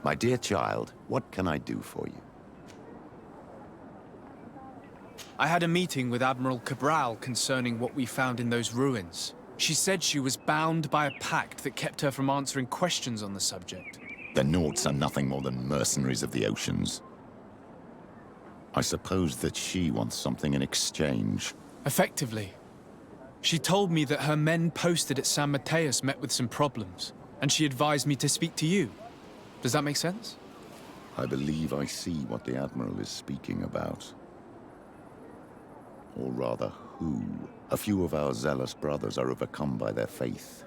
My dear child, what can I do for you? I had a meeting with Admiral Cabral concerning what we found in those ruins. She said she was bound by a pact that kept her from answering questions on the subject. The Nauts are nothing more than mercenaries of the oceans. I suppose that she wants something in exchange. Effectively. She told me that her men posted at San Mateus met with some problems, and she advised me to speak to you. Does that make sense? I believe I see what the Admiral is speaking about. Or rather, who. A few of our zealous brothers are overcome by their faith.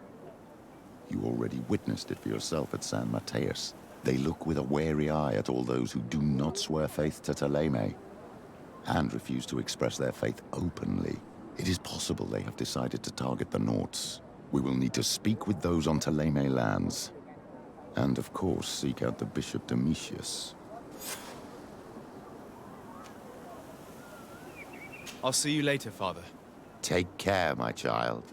You already witnessed it for yourself at San Mateus. They look with a wary eye at all those who do not swear faith to Thélème, and refuse to express their faith openly. It is possible they have decided to target the Nauts. We will need to speak with those on Thélème lands. And of course, seek out the Bishop Domitius. I'll see you later, Father. Take care, my child.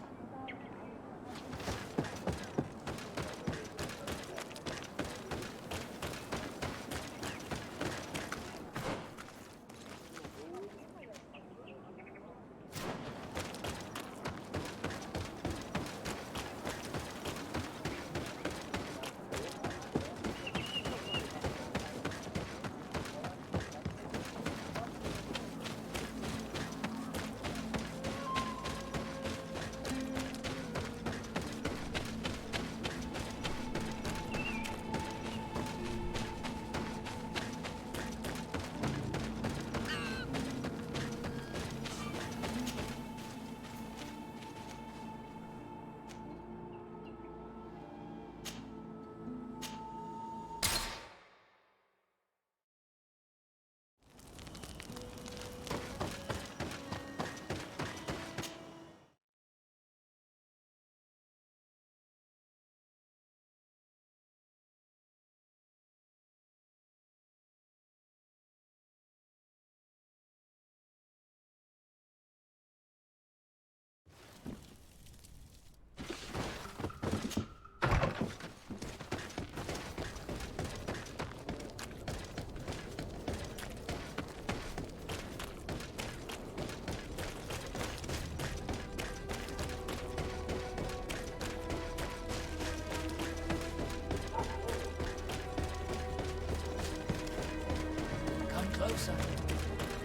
Closer.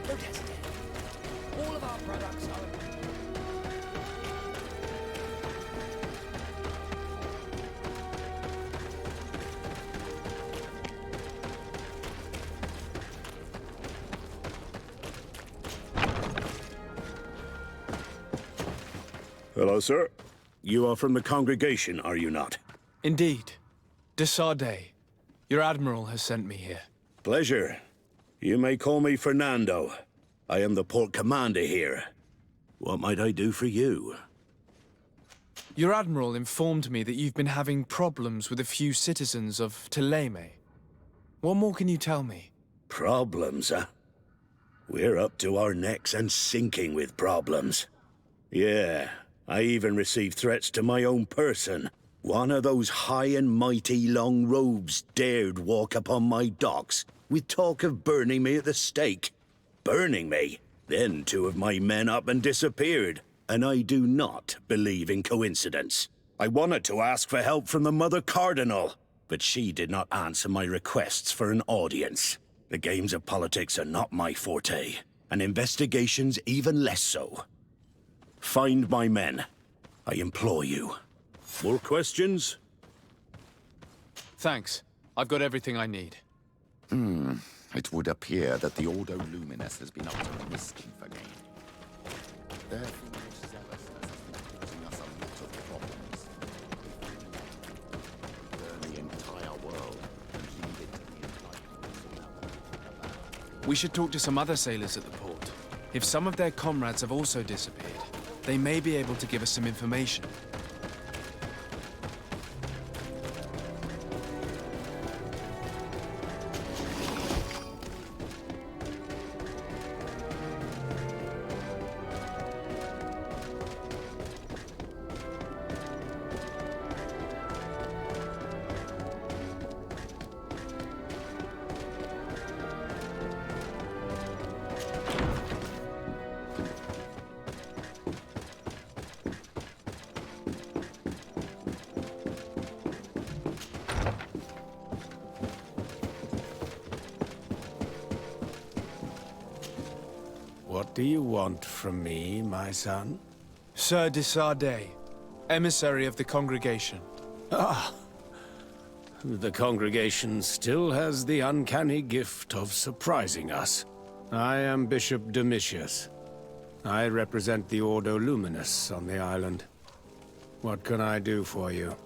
Don't hesitate. All of our products are... Hello, sir. You are from the congregation, are you not? Indeed. De Sardet. Your Admiral has sent me here. Pleasure. You may call me Fernando. I am the port commander here. What might I do for you? Your Admiral informed me that you've been having problems with a few citizens of Thélème. What more can you tell me? Problems, huh? We're up to our necks and sinking with problems. Yeah, I even received threats to my own person. One of those high and mighty long robes dared walk upon my docks with talk of burning me at the stake. Burning me? Then two of my men up and disappeared. And I do not believe in coincidence. I wanted to ask for help from the Mother Cardinal, but she did not answer my requests for an audience. The games of politics are not my forte, and investigations even less so. Find my men. I implore you. More questions? Thanks. I've got everything I need. It would appear that the Ordo Luminis has been up to mischief again. Their foolish zealousness has been causing us a lot of problems. Burn the entire world and leave it to the enlightenment. We should talk to some other sailors at the port. If some of their comrades have also disappeared, they may be able to give us some information. do you want from me, my son? Sir de Sardet, emissary of the congregation. Ah, the congregation still has the uncanny gift of surprising us. I am Bishop Domitius. I represent the Ordo Luminous on the island. What can I do for you?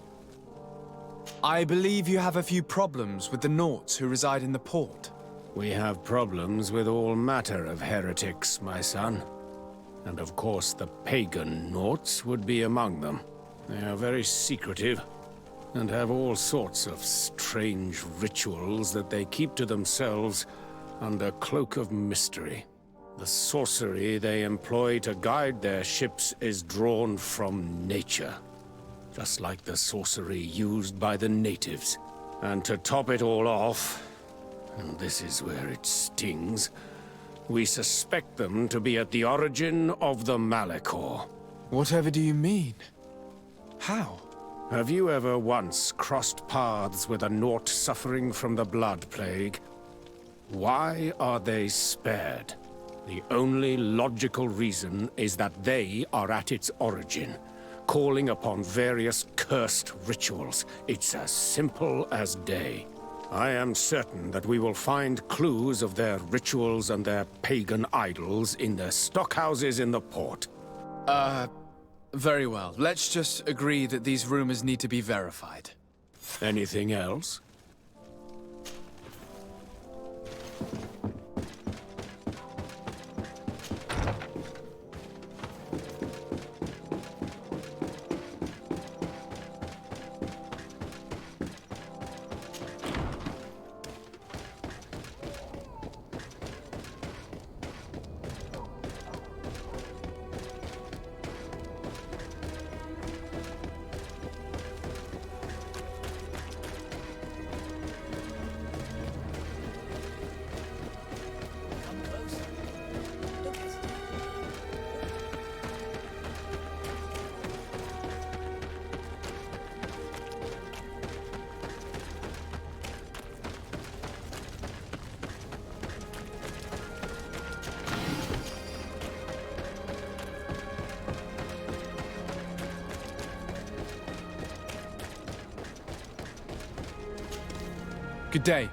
I believe you have a few problems with the Nauts who reside in the port. We have problems with all matter of heretics, my son. And of course the pagan Nauts would be among them. They are very secretive, and have all sorts of strange rituals that they keep to themselves under cloak of mystery. The sorcery they employ to guide their ships is drawn from nature, just like the sorcery used by the natives. And to top it all off, and this is where it stings, we suspect them to be at the origin of the Malachor. Whatever do you mean? How? Have you ever once crossed paths with a Naut suffering from the Blood Plague? Why are they spared? The only logical reason is that they are at its origin, calling upon various cursed rituals. It's as simple as day. I am certain that we will find clues of their rituals and their pagan idols in the stockhouses in the port. Very well. Let's just agree that these rumors need to be verified. Anything else? Come closer. Don't hesitate. Good day.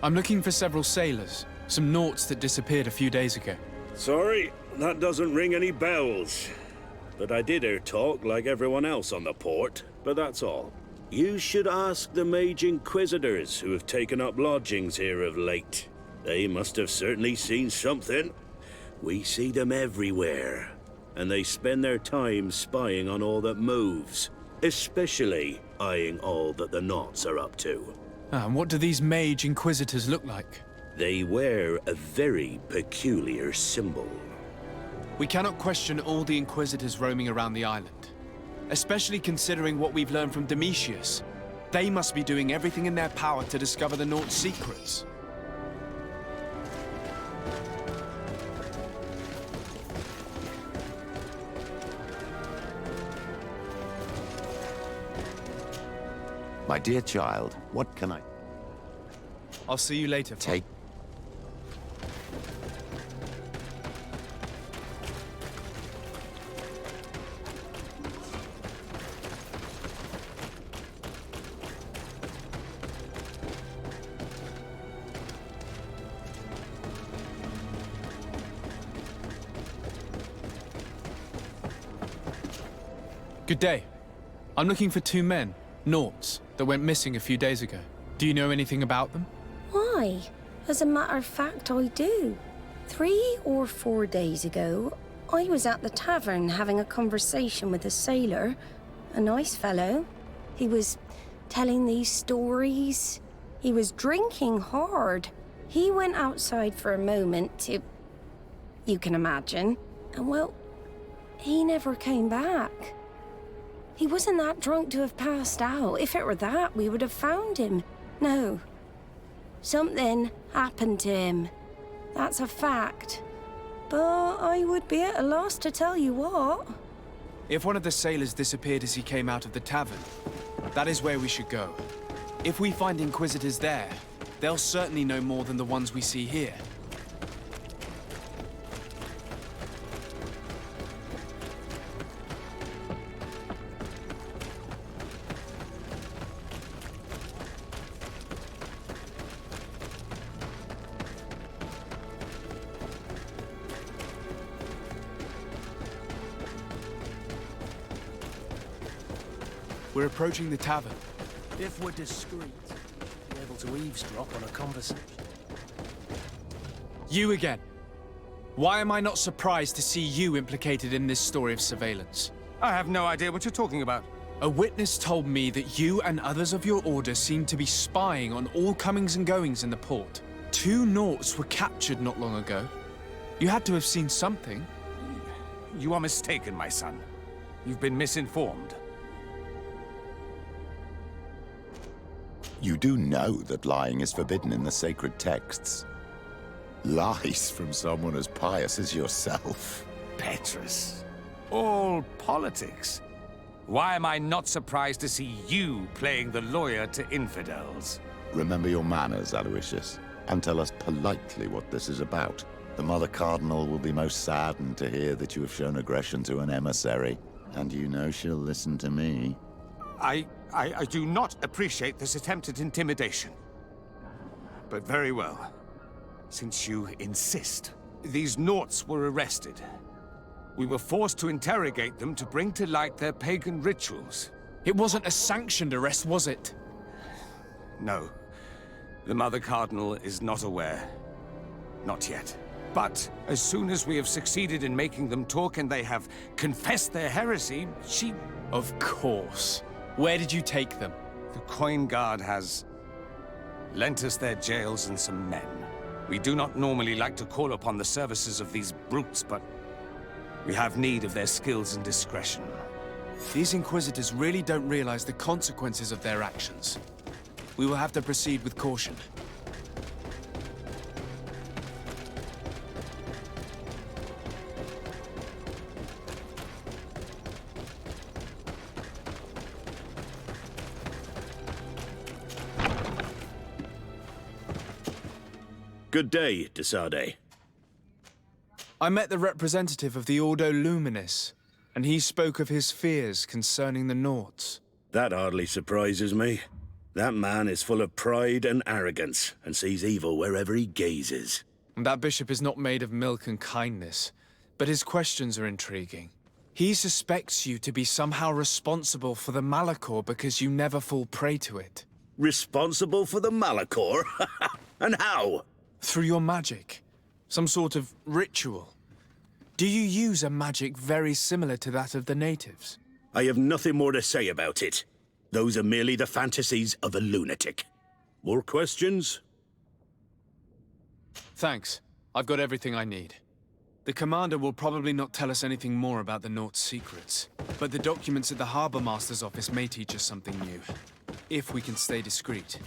I'm looking for several sailors, some Nauts that disappeared a few days ago. Sorry, that doesn't ring any bells. But I did hear talk like everyone else on the port, but that's all. You should ask the Mage Inquisitors who have taken up lodgings here of late. They must have certainly seen something. We see them everywhere, and they spend their time spying on all that moves, especially eyeing all that the Nauts are up to. And what do these Mage Inquisitors look like? They wear a very peculiar symbol. We cannot question all the Inquisitors roaming around the island, especially considering what we've learned from Domitius. They must be doing everything in their power to discover the Naut's secrets. My dear child, what can I I'll see you later. take? Good day. I'm looking for two men, Nauts, that went missing a few days ago. Do you know anything about them? Why? As a matter of fact, I do. 3 or 4 days ago, I was at the tavern having a conversation with a sailor, a nice fellow. He was telling these stories. He was drinking hard. He went outside for a moment to... you can imagine. And well, he never came back. He wasn't that drunk to have passed out. If it were that, we would have found him. No. Something happened to him. That's a fact. But I would be at a loss to tell you what. If one of the sailors disappeared as he came out of the tavern, that is where we should go. If we find Inquisitors there, they'll certainly know more than the ones we see here. We're approaching the tavern. If we're discreet, be able to eavesdrop on a conversation. You again. Why am I not surprised to see you implicated in this story of surveillance? I have no idea what you're talking about. A witness told me that you and others of your order seemed to be spying on all comings and goings in the port. 2 Nauts were captured not long ago. You had to have seen something. You are mistaken, my son. You've been misinformed. You do know that lying is forbidden in the sacred texts. Lies from someone as pious as yourself. Petrus. All politics. Why am I not surprised to see you playing the lawyer to infidels? Remember your manners, Aloysius, and tell us politely what this is about. The Mother Cardinal will be most saddened to hear that you have shown aggression to an emissary, and you know she'll listen to me. I do not appreciate this attempt at intimidation. But very well. Since you insist, these Nauts were arrested. We were forced to interrogate them to bring to light their pagan rituals. It wasn't a sanctioned arrest, was it? No. The Mother Cardinal is not aware. Not yet. But as soon as we have succeeded in making them talk and they have confessed their heresy, she... Of course. Where did you take them? The Coin Guard has lent us their jails and some men. We do not normally like to call upon the services of these brutes, but we have need of their skills and discretion. These Inquisitors really don't realize the consequences of their actions. We will have to proceed with caution. Good day, Desade. I met the representative of the Ordo Luminis, and he spoke of his fears concerning the Nauts. That hardly surprises me. That man is full of pride and arrogance, and sees evil wherever he gazes. And that bishop is not made of milk and kindness, but his questions are intriguing. He suspects you to be somehow responsible for the Malachor because you never fall prey to it. Responsible for the Malachor? And how? Through your magic. Some sort of ritual. Do you use a magic very similar to that of the natives? I have nothing more to say about it. Those are merely the fantasies of a lunatic. More questions? Thanks. I've got everything I need. The commander will probably not tell us anything more about the Naught's secrets, but the documents at the Harbor Master's office may teach us something new, if we can stay discreet.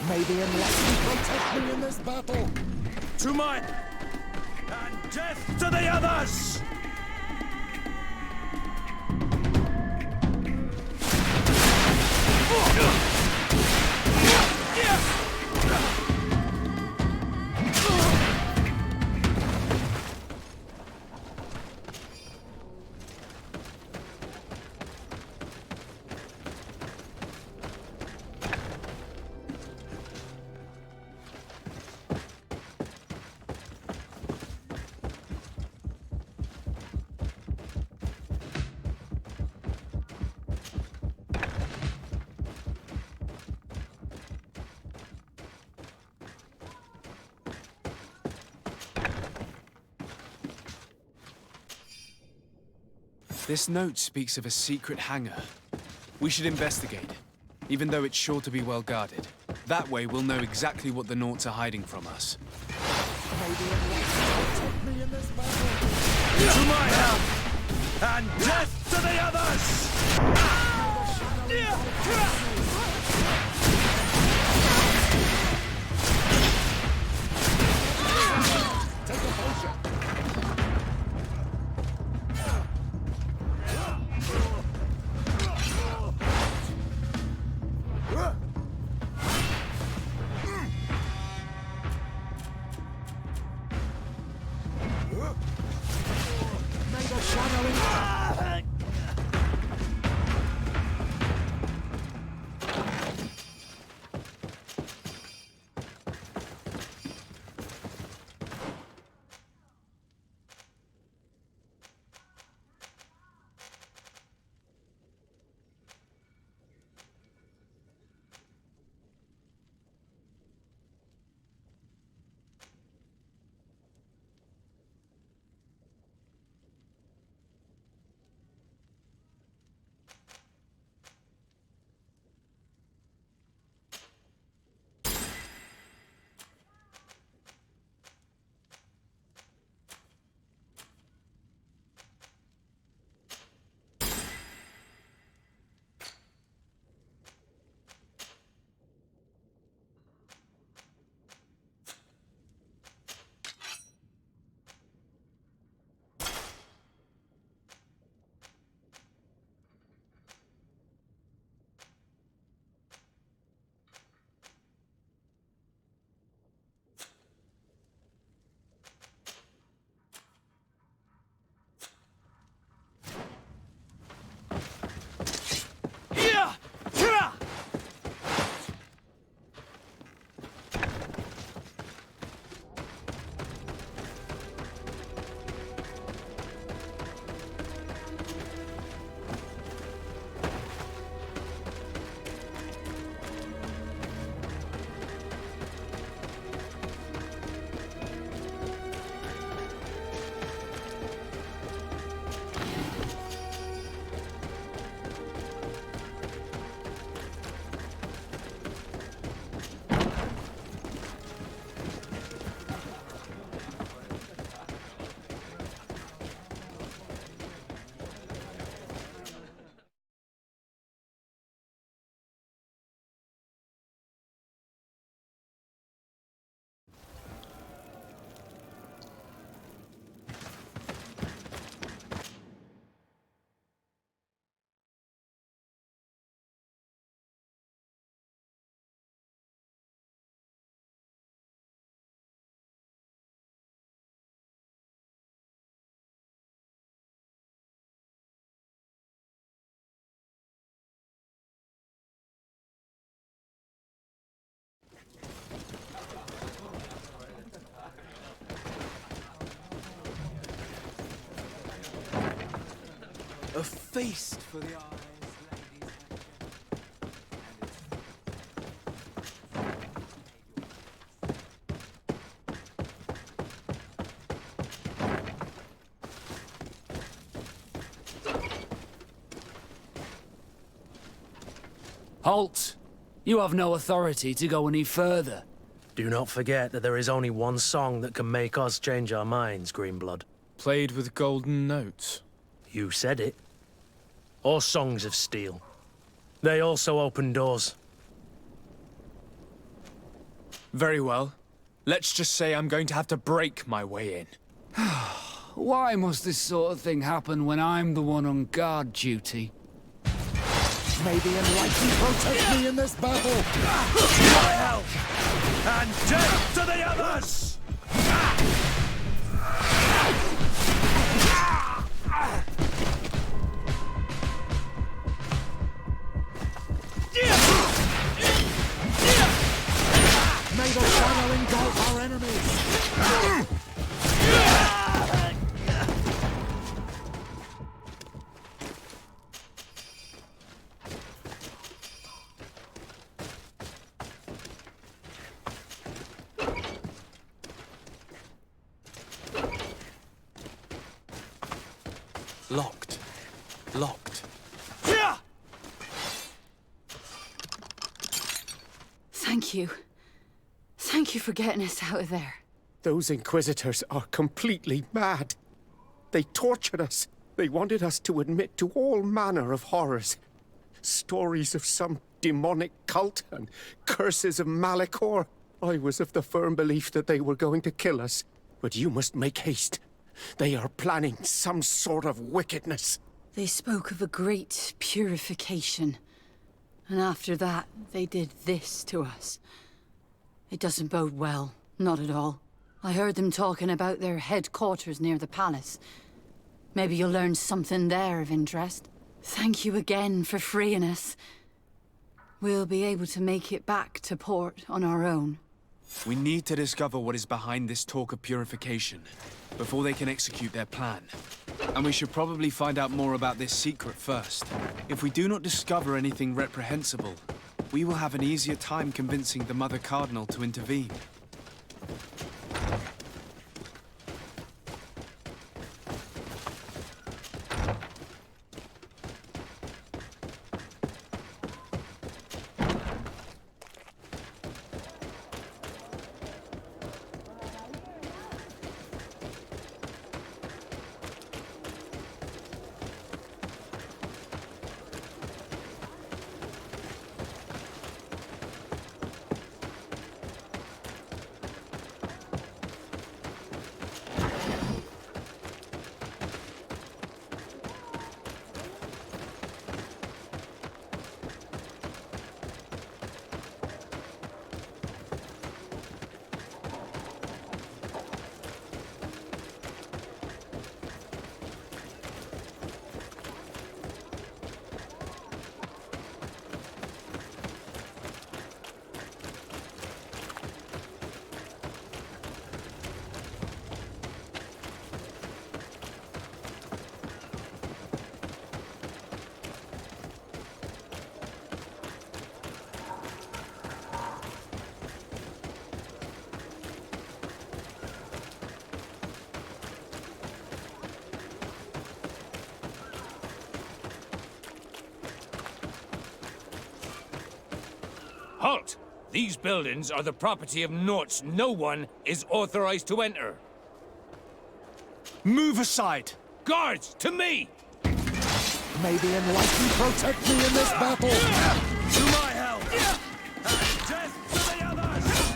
May the enlightened protect me in this battle! To mine! And death to the others! This note speaks of a secret hangar. We should investigate, even though it's sure to be well guarded. That way we'll know exactly what the Naughts are hiding from us. May the enlightened protect me in this battle! To my help! And death to the others! Take a potion! A feast for the eyes, ladies Halt! You have no authority to go any further. Do not forget that there is only one song that can make us change our minds, Greenblood. Played with golden notes. You said it. Or songs of steel. They also open doors. Very well. Let's just say I'm going to have to break my way in. Why must this sort of thing happen when I'm the one on guard duty? May the enlightened protect me in this battle! My help! And death to the others! May the shadow engulf our enemies! Locked. Locked. Thank you. Thank you for getting us out of there. Those Inquisitors are completely mad. They tortured us. They wanted us to admit to all manner of horrors. Stories of some demonic cult and curses of Malachor. I was of the firm belief that they were going to kill us. But you must make haste. They are planning some sort of wickedness. They spoke of a great purification. And after that, they did this to us. It doesn't bode well. Not at all. I heard them talking about their headquarters near the palace. Maybe you'll learn something there of interest. Thank you again for freeing us. We'll be able to make it back to port on our own. We need to discover what is behind this talk of purification before they can execute their plan. And we should probably find out more about this secret first. If we do not discover anything reprehensible, we will have an easier time convincing the Mother Cardinal to intervene. Halt! These buildings are the property of Norts no one is authorized to enter. Move aside! Guards, to me! May the enlightened protect me in this battle! To my help! And death to the others!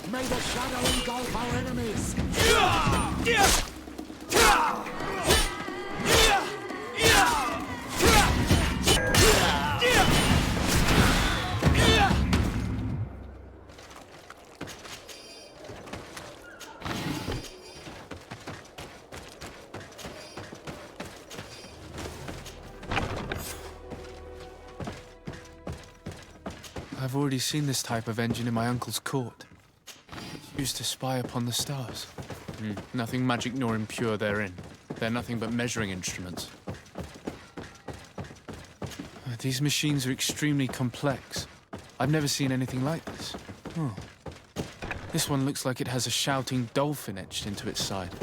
May the shadow engulf our enemies! I've already seen this type of engine in my uncle's court. It's used to spy upon the stars. Nothing magic nor impure therein. They're nothing but measuring instruments. These machines are extremely complex. I've never seen anything like this. Oh. This one looks like it has a shouting dolphin etched into its side.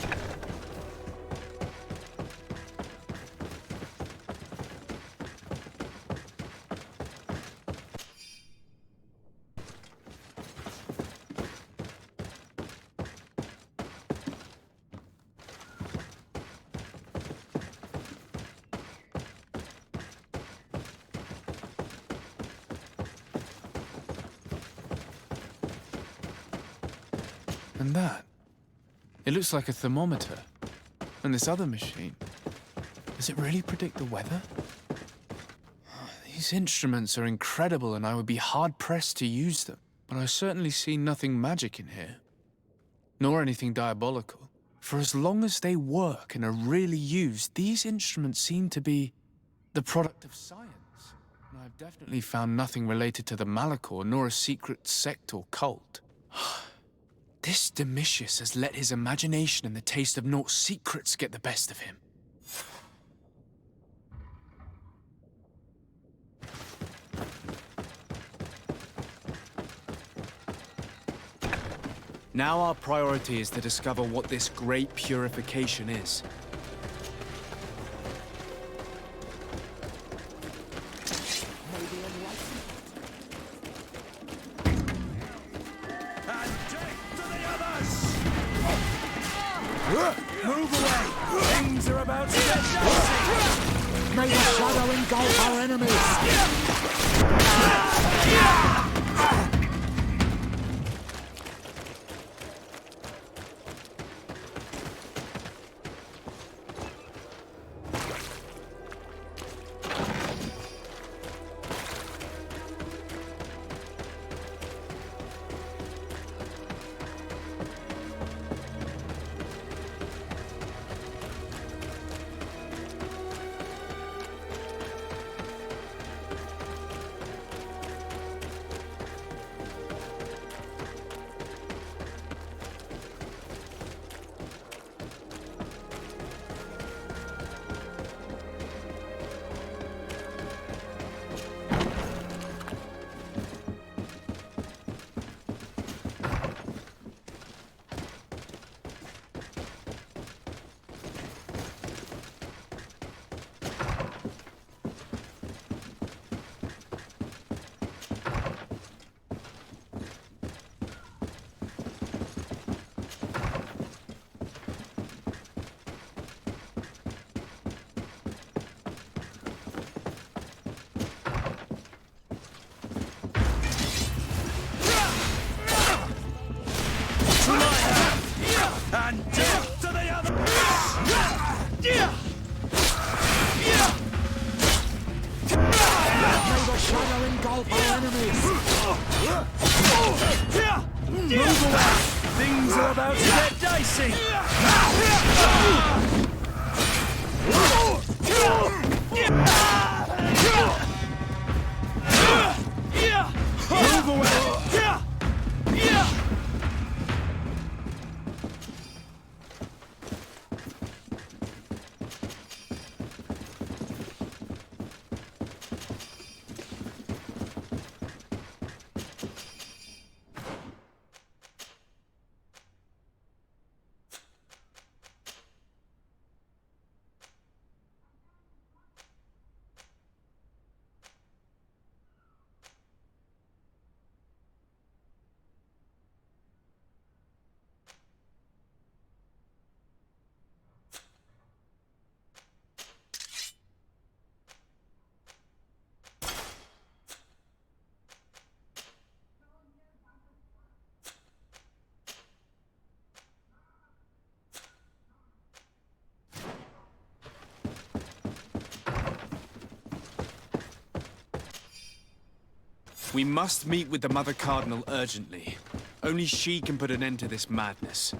And that? It looks like a thermometer. And this other machine, does it really predict the weather? These instruments are incredible and I would be hard-pressed to use them. But I certainly see nothing magic in here. Nor anything diabolical. For as long as they work and are really used, these instruments seem to be the product of science. And I've definitely found nothing related to the Malachor, nor a secret sect or cult. This Domitius has let his imagination and the taste of Naught's secrets get the best of him. Now our priority is to discover what this great purification is. Move away! Things are about to get dicey! May the shadow engulf our enemies! And death to the other! May the shadow engulf our enemies! Move away! Things are about to get dicey! Move away! We must meet with the Mother Cardinal urgently. Only she can put an end to this madness.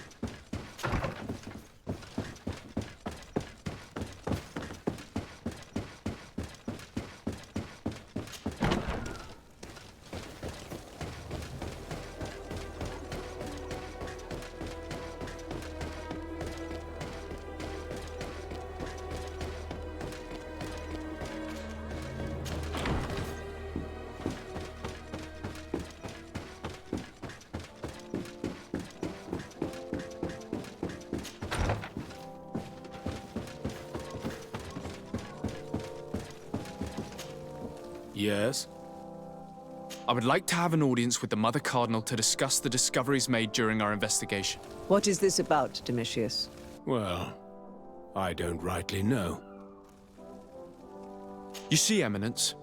Yes? I would like to have an audience with the Mother Cardinal to discuss the discoveries made during our investigation. What is this about, Domitius? Well, I don't rightly know. You see, Eminence,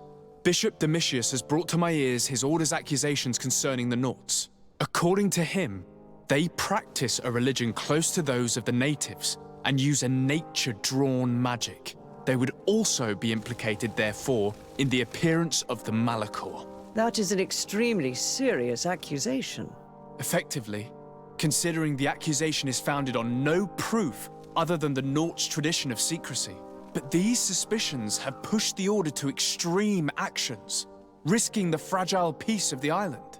Bishop Domitius has brought to my ears his order's accusations concerning the Nauts. According to him, they practice a religion close to those of the natives and use a nature-drawn magic. They would also be implicated, therefore, in the appearance of the Malachor. That is an extremely serious accusation. Effectively, considering the accusation is founded on no proof other than the Nauts' tradition of secrecy. But these suspicions have pushed the Order to extreme actions, risking the fragile peace of the island.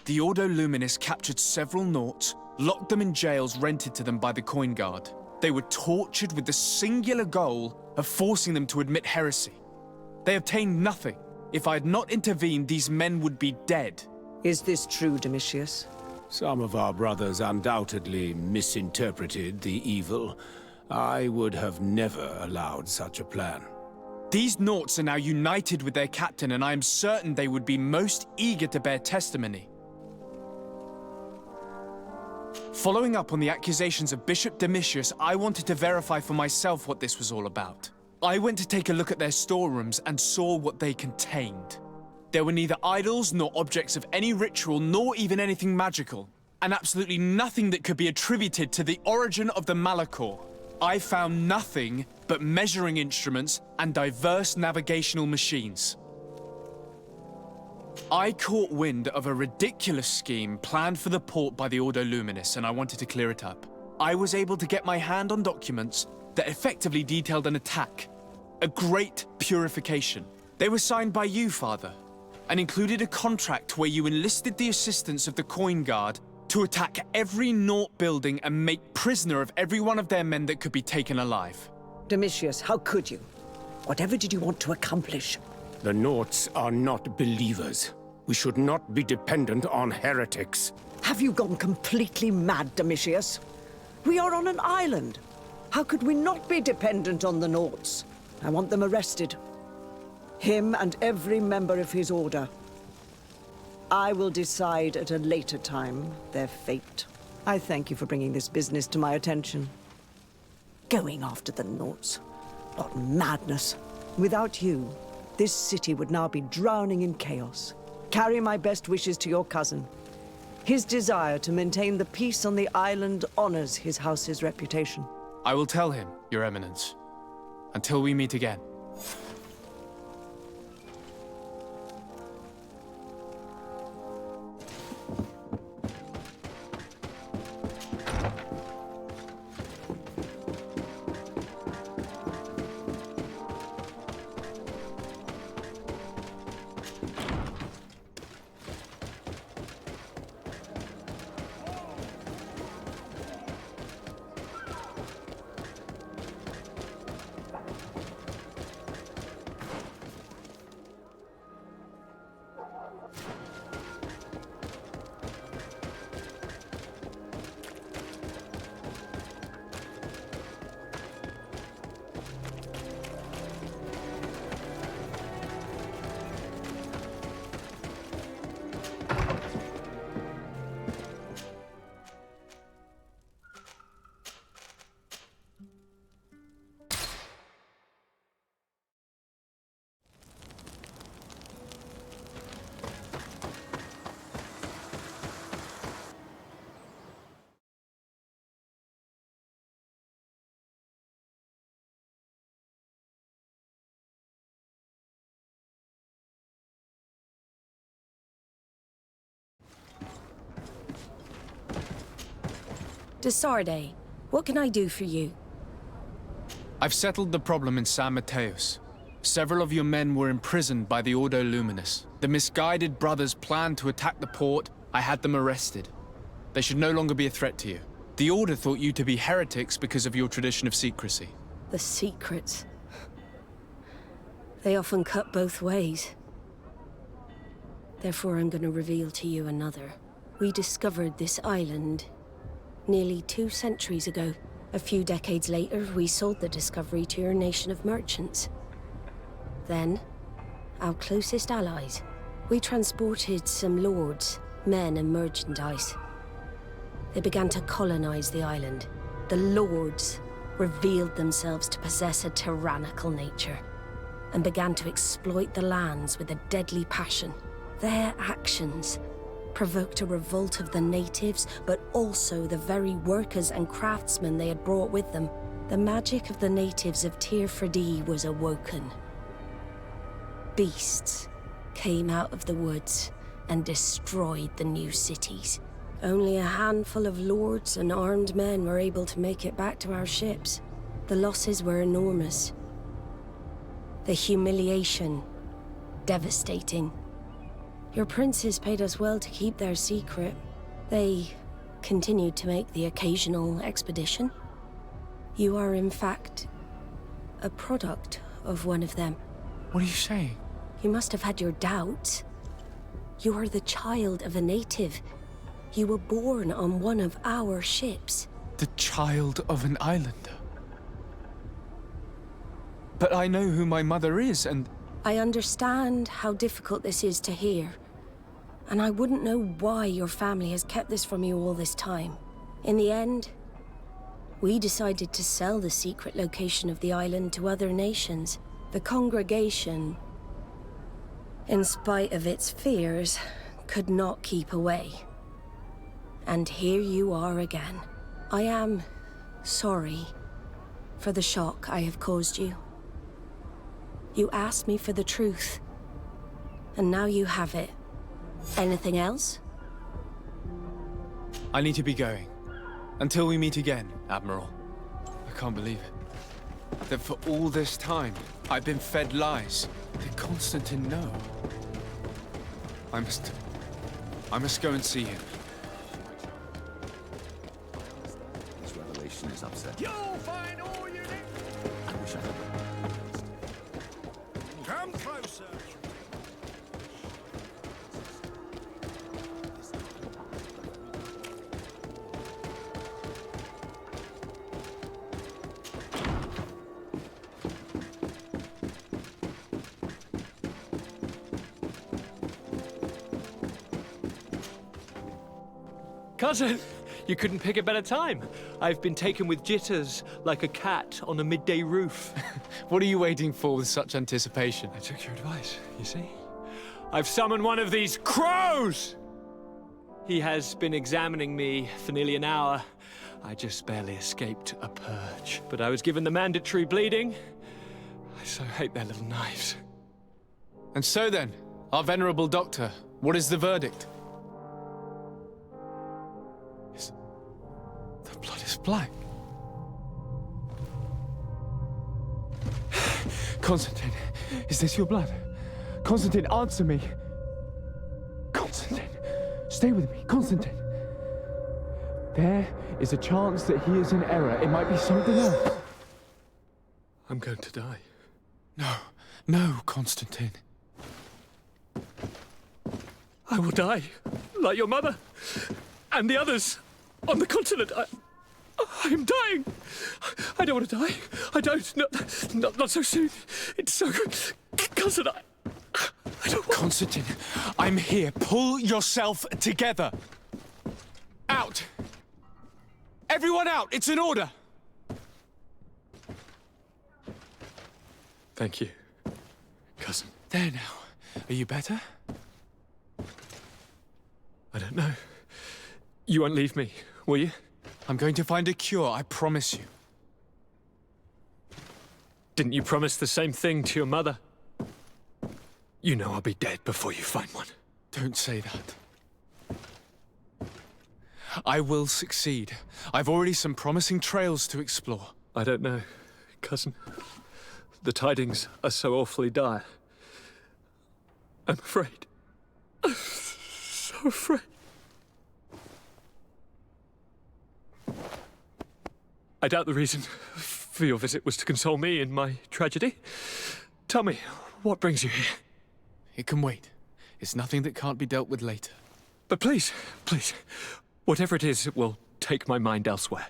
The Ordo Luminis captured several Nauts, locked them in jails rented to them by the Coin Guard. They were tortured with the singular goal of forcing them to admit heresy. They obtained nothing. If I had not intervened, these men would be dead. Is this true, Domitius? Some of our brothers undoubtedly misinterpreted the evil. I would have never allowed such a plan. These Nauts are now united with their captain, and I am certain they would be most eager to bear testimony. Following up on the accusations of Bishop Domitius, I wanted to verify for myself what this was all about. I went to take a look at their storerooms and saw what they contained. There were neither idols nor objects of any ritual, nor even anything magical, and absolutely nothing that could be attributed to the origin of the Malachor. I found nothing but measuring instruments and diverse navigational machines. I caught wind of a ridiculous scheme planned for the port by the Ordo Luminis, and I wanted to clear it up. I was able to get my hand on documents that effectively detailed an attack, a great purification. They were signed by you, Father, and included a contract where you enlisted the assistance of the Coin Guard to attack every Naut building and make prisoner of every one of their men that could be taken alive. Domitius, how could you? Whatever did you want to accomplish? The Nauts are not believers. We should not be dependent on heretics. Have you gone completely mad, Domitius? We are on an island. How could we not be dependent on the Nauts? I want them arrested. Him and every member of his order. I will decide at a later time their fate. I thank you for bringing this business to my attention. Going after the Nauts. What madness. Without you, this city would now be drowning in chaos. Carry my best wishes to your cousin. His desire to maintain the peace on the island honors his house's reputation. I will tell him, Your Eminence. Until we meet again. Desarde, what can I do for you? I've settled the problem in San Mateus. Several of your men were imprisoned by the Ordo Luminis. The misguided brothers planned to attack the port. I had them arrested. They should no longer be a threat to you. The Order thought you to be heretics because of your tradition of secrecy. The secrets. They often cut both ways. Therefore, I'm going to reveal to you another. We discovered this island nearly 2 centuries ago. A few decades later, we sold the discovery to your nation of merchants. Then, our closest allies. We transported some lords, men and merchandise. They began to colonize the island. The lords revealed themselves to possess a tyrannical nature and began to exploit the lands with a deadly passion. Their actions provoked a revolt of the natives, but also the very workers and craftsmen they had brought with them. The magic of the natives of Tir Fredee was awoken. Beasts came out of the woods and destroyed the new cities. Only a handful of lords and armed men were able to make it back to our ships. The losses were enormous. The humiliation, devastating. Your princes paid us well to keep their secret. They continued to make the occasional expedition. You are, in fact, a product of one of them. What are you saying? You must have had your doubts. You are the child of a native. You were born on one of our ships. The child of an islander? But I know who my mother is, and... I understand how difficult this is to hear. And I wouldn't know why your family has kept this from you all this time. In the end, we decided to sell the secret location of the island to other nations. The congregation, in spite of its fears, could not keep away. And here you are again. I am sorry for the shock I have caused you. You asked me for the truth, and now you have it. Anything else? I need to be going. Until we meet again, Admiral. I can't believe it. That for all this time, I've been fed lies. Did Constantine know? I must go and see him. This revelation is upsetting. You'll find all you need. I wish I had. Come closer. Cousin, you couldn't pick a better time. I've been taken with jitters, like a cat on a midday roof. What are you waiting for with such anticipation? I took your advice, you see? I've summoned one of these crows! He has been examining me for nearly an hour. I just barely escaped a purge. But I was given the mandatory bleeding. I so hate their little knives. And so then, our venerable doctor, what is the verdict? The blood is black. Constantine, is this your blood? Constantine, answer me. Constantine, stay with me. Constantine. There is a chance that he is in error. It might be something else. I'm going to die. No, Constantine. I will die, like your mother, and the others on the continent. I am dying. I don't want to die. I don't. Not so soon. It's so good. Cousin, I don't want... Constantine, I'm here. Pull yourself together. Out. Everyone out. It's an order. Thank you, cousin. There now. Are you better? I don't know. You won't leave me, will you? I'm going to find a cure, I promise you. Didn't you promise the same thing to your mother? You know I'll be dead before you find one. Don't say that. I will succeed. I've already some promising trails to explore. I don't know, cousin. The tidings are so awfully dire. I'm afraid. I'm so afraid. I doubt the reason for your visit was to console me in my tragedy. Tell me, what brings you here? It can wait. It's nothing that can't be dealt with later. But please, whatever it is, it will take my mind elsewhere.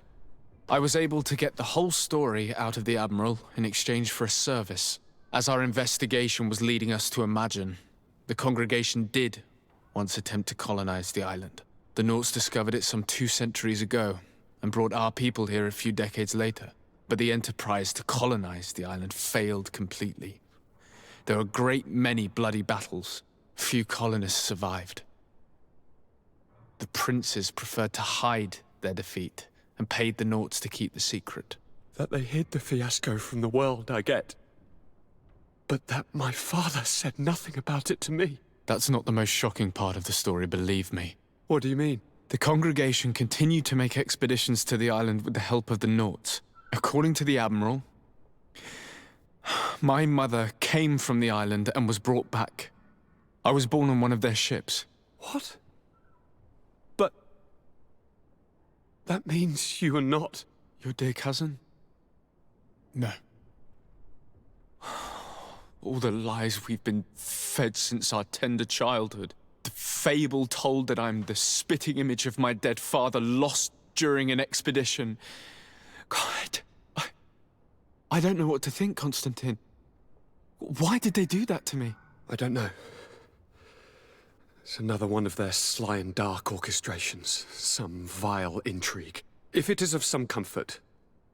I was able to get the whole story out of the Admiral in exchange for a service. As our investigation was leading us to imagine, the congregation did once attempt to colonize the island. The Nauts discovered it some 2 centuries ago and brought our people here a few decades later. But the enterprise to colonize the island failed completely. There were a great many bloody battles. Few colonists survived. The princes preferred to hide their defeat and paid the Nauts to keep the secret. That they hid the fiasco from the world, I get. But that my father said nothing about it to me. That's not the most shocking part of the story, believe me. What do you mean? The congregation continued to make expeditions to the island with the help of the Nauts. According to the Admiral, my mother came from the island and was brought back. I was born on one of their ships. What? But... that means you are not... your dear cousin? No. All the lies we've been fed since our tender childhood. The fable told that I'm the spitting image of my dead father lost during an expedition. God, I don't know what to think, Constantine. Why did they do that to me? I don't know. It's another one of their sly and dark orchestrations. Some vile intrigue. If it is of some comfort,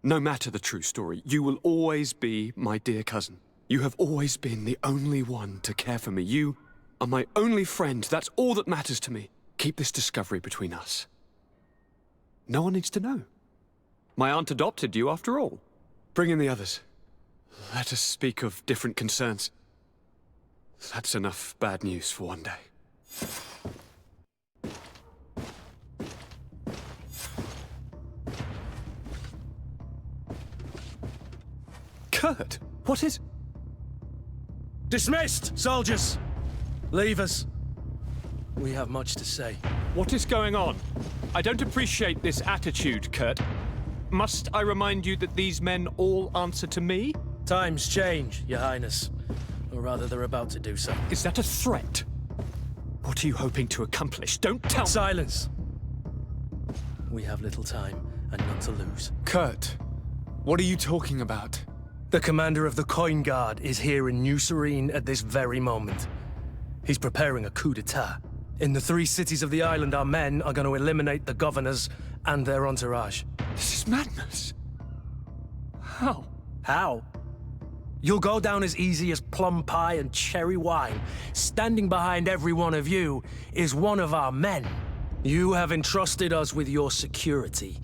no matter the true story, you will always be my dear cousin. You have always been the only one to care for me. You are my only friend. That's all that matters to me. Keep this discovery between us. No one needs to know. My aunt adopted you, after all. Bring in the others. Let us speak of different concerns. That's enough bad news for one day. Kurt, what is... Dismissed, soldiers! Leave us. We have much to say. What is going on? I don't appreciate this attitude, Kurt. Must I remind you that these men all answer to me? Times change, Your Highness. Or rather, they're about to do so. Is that a threat? What are you hoping to accomplish? Don't tell... Silence! We have little time and none to lose. Kurt, what are you talking about? The commander of the Coin Guard is here in New Serene at this very moment. He's preparing a coup d'etat. In the 3 cities of the island, our men are going to eliminate the governors and their entourage. This is madness. How? How? You'll go down as easy as plum pie and cherry wine. Standing behind every one of you is one of our men. You have entrusted us with your security.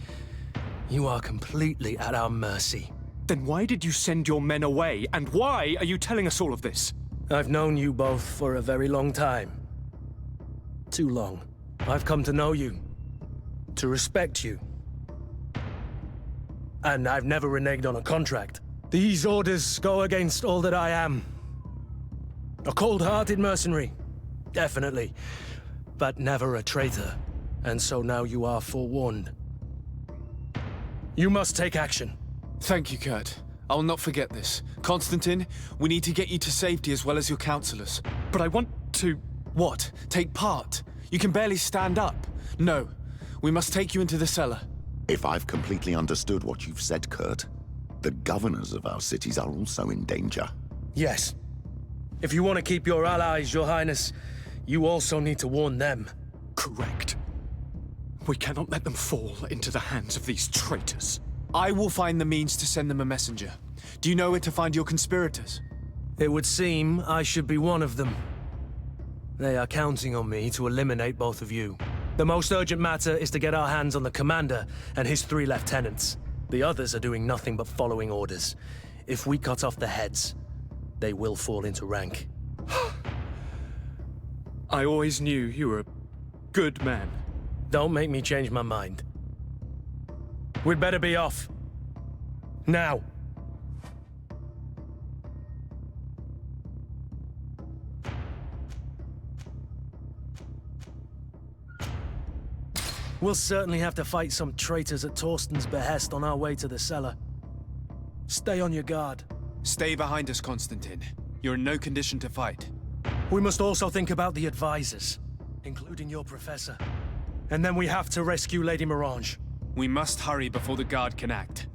You are completely at our mercy. Then why did you send your men away? And why are you telling us all of this? I've known you both for a very long time. Too long. I've come to know you. To respect you. And I've never reneged on a contract. These orders go against all that I am. A cold-hearted mercenary. Definitely. But never a traitor. And so now you are forewarned. You must take action. Thank you, Kurt. I'll not forget this. Constantine, we need to get you to safety as well as your counselors. But I want to... What? Take part? You can barely stand up. No. We must take you into the cellar. If I've completely understood what you've said, Kurt, the governors of our cities are also in danger. Yes. If you want to keep your allies, Your Highness, you also need to warn them. Correct. We cannot let them fall into the hands of these traitors. I will find the means to send them a messenger. Do you know where to find your conspirators? It would seem I should be one of them. They are counting on me to eliminate both of you. The most urgent matter is to get our hands on the commander and his 3 lieutenants. The others are doing nothing but following orders. If we cut off their heads, they will fall into rank. I always knew you were a good man. Don't make me change my mind. We'd better be off. Now. We'll certainly have to fight some traitors at Torsten's behest on our way to the cellar. Stay on your guard. Stay behind us, Constantine. You're in no condition to fight. We must also think about the advisors, including your professor. And then we have to rescue Lady Mirange. We must hurry before the guard can act.